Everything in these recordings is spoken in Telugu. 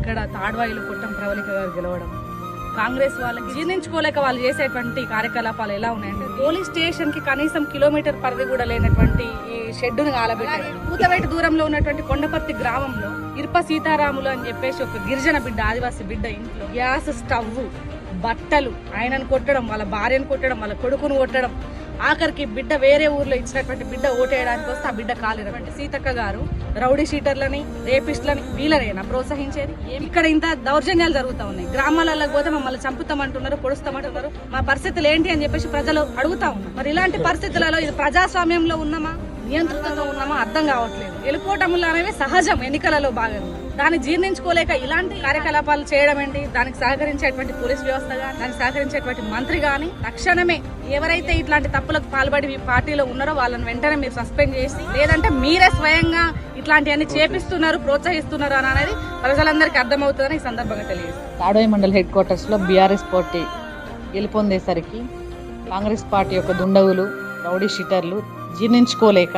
ఇక్కడ తాడ్వాయిలో పొట్టం ప్రవళిక గారు గెలవడం, కాంగ్రెస్ వాళ్ళకి జీర్ణించుకోలేక వాళ్ళు చేసేటువంటి కార్యకలాపాలు ఎలా ఉన్నాయంటే పోలీస్ స్టేషన్ కి కనీసం కిలోమీటర్ పరిధి కూడా లేనటువంటి ఈ షెడ్డును కాలబెట్టారు. కూతవేట దూరంలో ఉన్నటువంటి కొండపర్తి గ్రామంలో ఇరుప సీతారాములు అని చెప్పేసి ఒక గిరిజన బిడ్డ, ఆదివాసి బిడ్డ ఇంట్లో గ్యాస్ స్టవ్, బట్టలు, ఆయనను కొట్టడం, వాళ్ళ భార్యను కొట్టడం, వాళ్ళ కొడుకును కొట్టడం, ఆఖరికి బిడ్డ వేరే ఊర్లో ఇచ్చినటువంటి బిడ్డ ఓటేయడానికి వస్తే ఆ బిడ్డ కాలినటువంటి సీతక్క గారు రౌడీ షీటర్లని, రేపిస్టులని వీళ్ళనేనా ప్రోత్సహించేది? ఇక్కడ ఇంత దౌర్జన్యాలు జరుగుతూ ఉన్నాయి. గ్రామాలకు పోతే మమ్మల్ని చంపుతామంటున్నారు, పొడుస్తామంటున్నారు, మా పరిస్థితులు ఏంటి అని చెప్పేసి ప్రజలు అడుగుతా ఉన్నారు. మరి ఇలాంటి పరిస్థితులలో ఇది ప్రజాస్వామ్యంలో ఉన్నామా, నియంత్రితతో ఉన్నామా అర్థం కావట్లేదు. గెలుపోటములు అనేవి సహజం ఎన్నికలలో భాగంగా. దాన్ని జీర్ణించుకోలేక ఇలాంటి కార్యకలాపాలు చేయడం ఏంటి? దానికి సహకరించేటువంటి పోలీస్ వ్యవస్థ గానీ, దానికి సహకరించేటువంటి మంత్రి గాని తక్షణమే ఎవరైతే ఇట్లాంటి తప్పులకు పాల్పడి పార్టీలో ఉన్నారో వాళ్ళని వెంటనే మీరు సస్పెండ్ చేసి, లేదంటే మీరే స్వయంగా ఇట్లాంటివన్నీ చేపిస్తున్నారు, ప్రోత్సహిస్తున్నారు అని అనేది ప్రజలందరికీ అర్థమవుతుందని ఈ సందర్భంగా తెలియజేస్తారు. తాడోయి మండల్ హెడ్ క్వార్టర్స్ లో బీఆర్ఎస్ పార్టీ గెలుపొందేసరికి కాంగ్రెస్ పార్టీ యొక్క దుండగులు, రౌడీ షీటర్లు జీర్ణించుకోలేక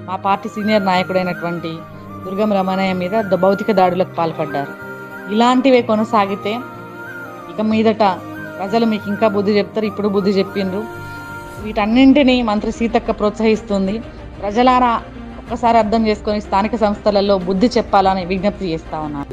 మా పార్టీ సీనియర్ నాయకుడైనటువంటి దుర్గం రమణయ్య మీద భౌతిక దాడులకు పాల్పడ్డారు. ఇలాంటివే కొనసాగితే ఇక మీదట ప్రజలు మీకు ఇంకా బుద్ధి చెప్తారు. ఇప్పుడు బుద్ధి చెప్పిండ్రు. వీటన్నింటినీ మంత్రి సీతక్క ప్రోత్సహిస్తుంది. ప్రజలారా ఒక్కసారి అర్థం చేసుకొని స్థానిక సంస్థలలో బుద్ధి చెప్పాలని విజ్ఞప్తి చేస్తా ఉన్నారు.